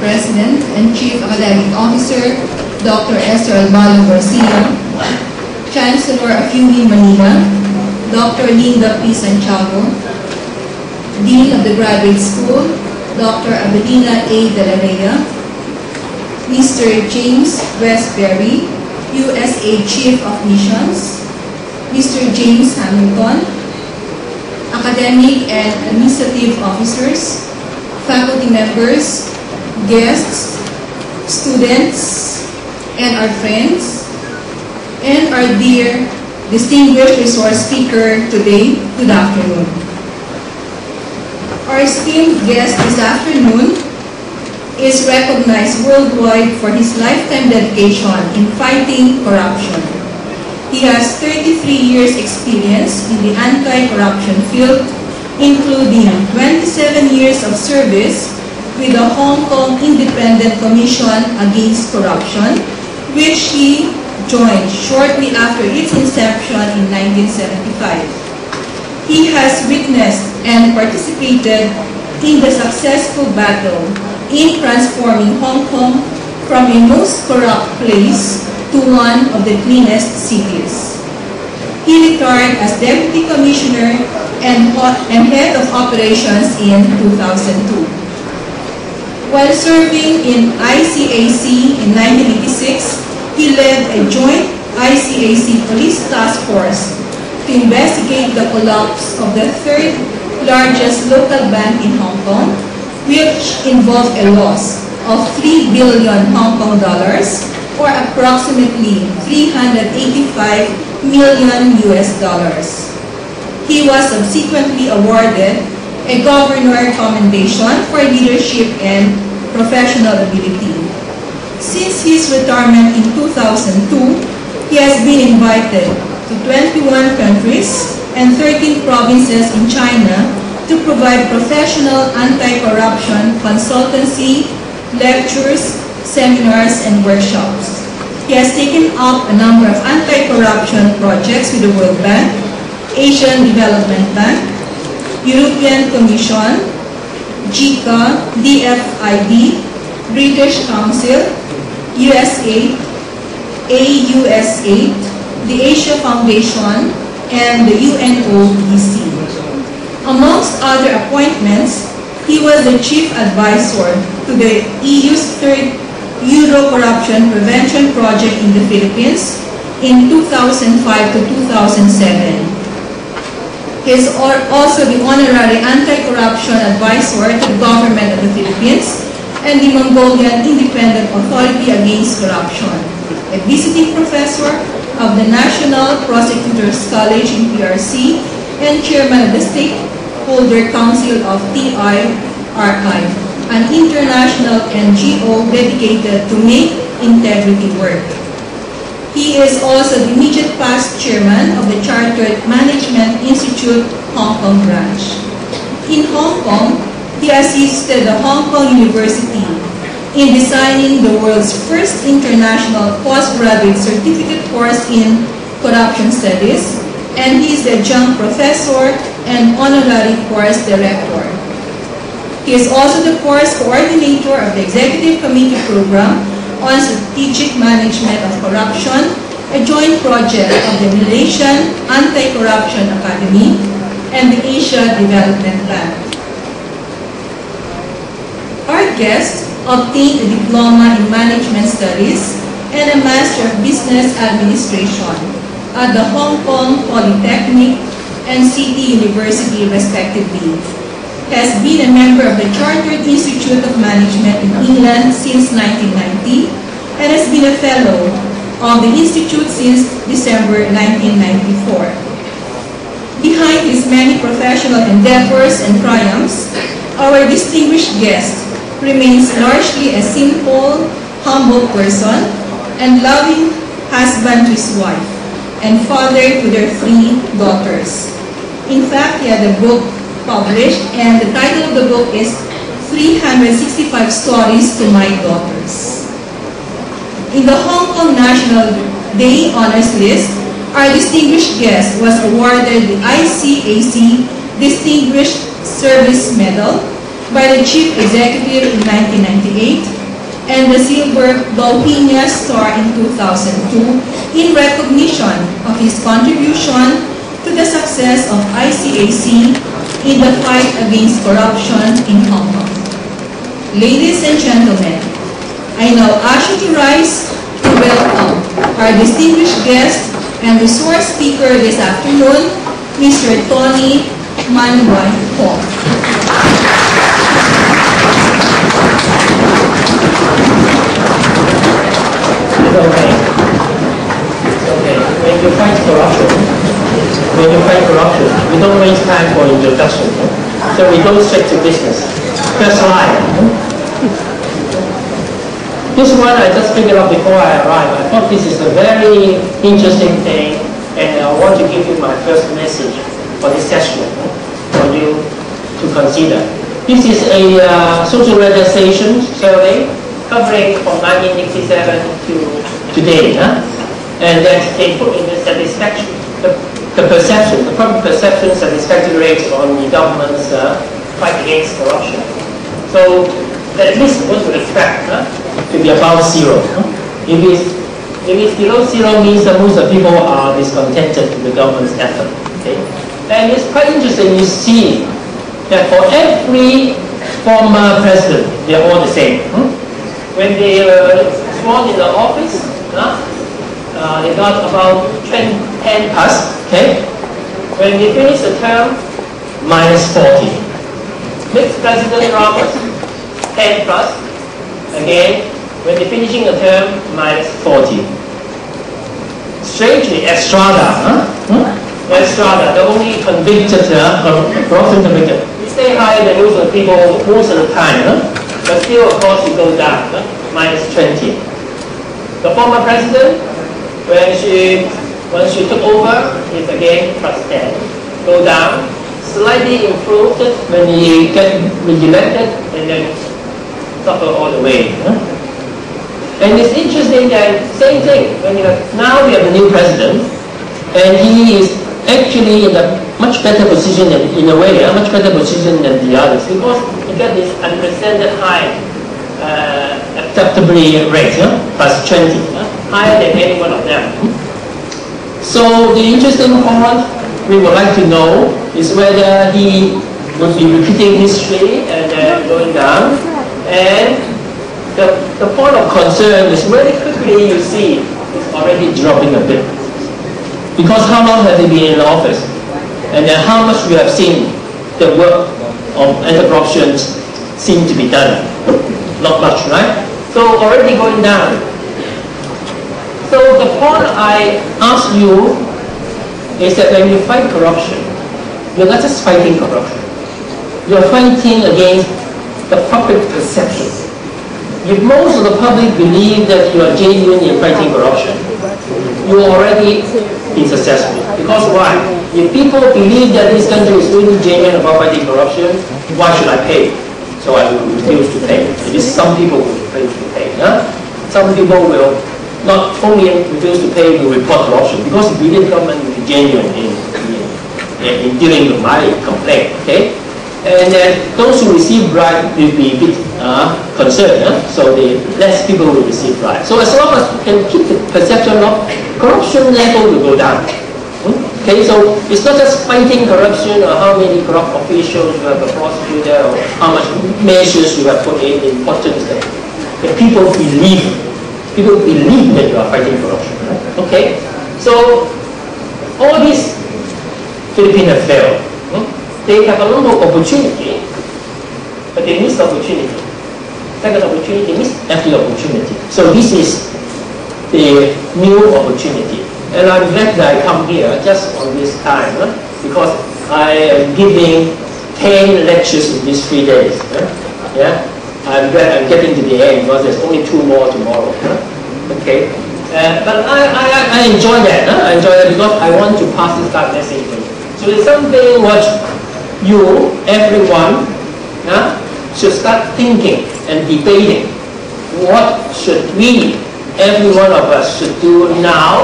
President and Chief Academic Officer, Dr. Esther Albalo Garcia, Chancellor of UNI Manila, Dr. Linda P. Santiago, Dean of the Graduate School, Dr. Abelina A. De La Rea, Mr. James Westbury, USA Chief of Missions, Mr. James Hamilton, academic and administrative officers, faculty members, guests, students, and our friends, and our dear distinguished resource speaker today, good afternoon. Our esteemed guest this afternoon is recognized worldwide for his lifetime dedication in fighting corruption. He has 33 years experience in the anti-corruption field, including 27 years of service with the Hong Kong Independent Commission Against Corruption, which he joined shortly after its inception in 1975. He has witnessed and participated in the successful battle in transforming Hong Kong from a most corrupt place to one of the cleanest cities. He retired as Deputy Commissioner and Head of Operations in 2002. While serving in ICAC in 1986, he led a joint ICAC police task force to investigate the collapse of the third largest local bank in Hong Kong, which involved a loss of 3 billion Hong Kong dollars, or approximately 385 million US dollars. He was subsequently awarded a Governor Commendation for leadership and professional ability. Since his retirement in 2002, he has been invited to 21 countries and 13 provinces in China to provide professional anti-corruption consultancy, lectures, seminars, and workshops. He has taken up a number of anti-corruption projects with the World Bank, Asian Development Bank, European Commission, JICA, DFID, British Council, USAID, AUSAID, the Asia Foundation, and the UNODC. Amongst other appointments, he was the Chief Advisor to the EU's third Euro Corruption Prevention Project in the Philippines in 2005 to 2007. He is also the Honorary Anti-Corruption Advisor to the Government of the Philippines and the Mongolian Independent Authority Against Corruption, a visiting professor of the National Prosecutors College in PRC, and Chairman of the Stakeholder Council of TIRI, an international NGO dedicated to make integrity work. He is also the immediate past chairman of the Chartered Management Institute Hong Kong branch. In Hong Kong, he assisted the Hong Kong University in designing the world's first international postgraduate certificate course in corruption studies, and he is the adjunct professor and honorary course director. He is also the course coordinator of the Executive Committee Program on Strategic Management of Corruption, a joint project of the Malaysian Anti-Corruption Academy and the Asia Development Bank. Our guest obtained a diploma in management studies and a Master of Business Administration at the Hong Kong Polytechnic and City University, respectively. He has been a member of the Chartered Institute of Management in England since 1990 and has been a fellow of the Institute since December 1994. Behind his many professional endeavors and triumphs, our distinguished guest remains largely a simple, humble person and loving husband to his wife and father to their 3 daughters. In fact, he had a book published, and the title of the book is 365 Stories to My Daughters. In the Hong Kong National Day Honors List, our distinguished guest was awarded the ICAC Distinguished Service Medal, by the Chief Executive in 1998 and the Silver Bauhinia Star in 2002 in recognition of his contribution to the success of ICAC in the fight against corruption in Hong Kong. Ladies and gentlemen, I now ask you to rise to welcome our distinguished guest and resource speaker this afternoon, Mr. Tony Manuel Hong. It's okay. It's okay. When you fight corruption, we don't waste time for introduction. So we go straight to business. First slide. This one I just figured out before I arrived. I thought this is a very interesting thing, and I want to give you my first message for this session for you to consider. This is a social realization survey covering from 1967 to today, and that they put in the satisfaction, the perception, the public perception satisfaction rate on the government's fight against corruption. So at least one would expect to be above zero. If it's below zero, means that most of the people are discontented with the government's effort. Okay? And it's quite interesting to see that for every former president, they're all the same. When they were sworn in the office, they got about 10 plus. Okay? When they finish the term, minus 40. Next president, Roberts, 10 plus. Again, when they're finishing the term, minus 40. Strangely, Estrada, Estrada, the only convicted, corruption convicted, he stay higher than most of the people most of the time, but still, of course, he goes down, minus 20. The former president, when she took over, is again plus 10. Go down, slightly improved when he get re-elected, and then suffer all the way. And it's interesting that same thing, when now we have a new president, and he is actually in a much better position in a way, a much better position than the others, because he got this unprecedented high acceptability rate, plus 20, higher than any one of them. So the interesting part we would like to know is whether he would be repeating history and then going down. And the point of concern is very quickly you see it's already dropping a bit. Because how long have they been in office? And then how much we have seen the work of anti-corruption seem to be done? Not much, right? So already going down. So the point I ask you is that when you fight corruption, you're not just fighting corruption. You're fighting against the public perception. If most of the public believe that you are genuine in fighting corruption, you already been successful. Because why? If people believe that this country is really genuine about fighting corruption, why should I pay? So I will refuse to pay. At least some people will refuse to pay. Some people will not only refuse to pay, will report corruption because they believe government will be genuine in dealing with my complaint. Okay? And those who receive bribe will be a bit concerned, so the less people will receive bribe. So as long as we can keep the perception of corruption level will go down. Okay, so it's not just fighting corruption or how many corrupt officials you have a prosecutor or how much measures you have put in. The important is that people believe that you are fighting corruption. Right? Okay, so all these Philippines have failed. They have a lot of opportunity, but they miss the opportunity. Second opportunity, they miss every opportunity. So this is the new opportunity. And I'm glad that I come here just on this time, because I am giving 10 lectures in these 3 days. Yeah? I'm glad I'm getting to the end because there's only 2 more tomorrow. Okay? But I enjoy that. I enjoy that because I want to pass this type of message to you. So it's something what you, everyone, should start thinking and debating. What should we, every one of us, should do now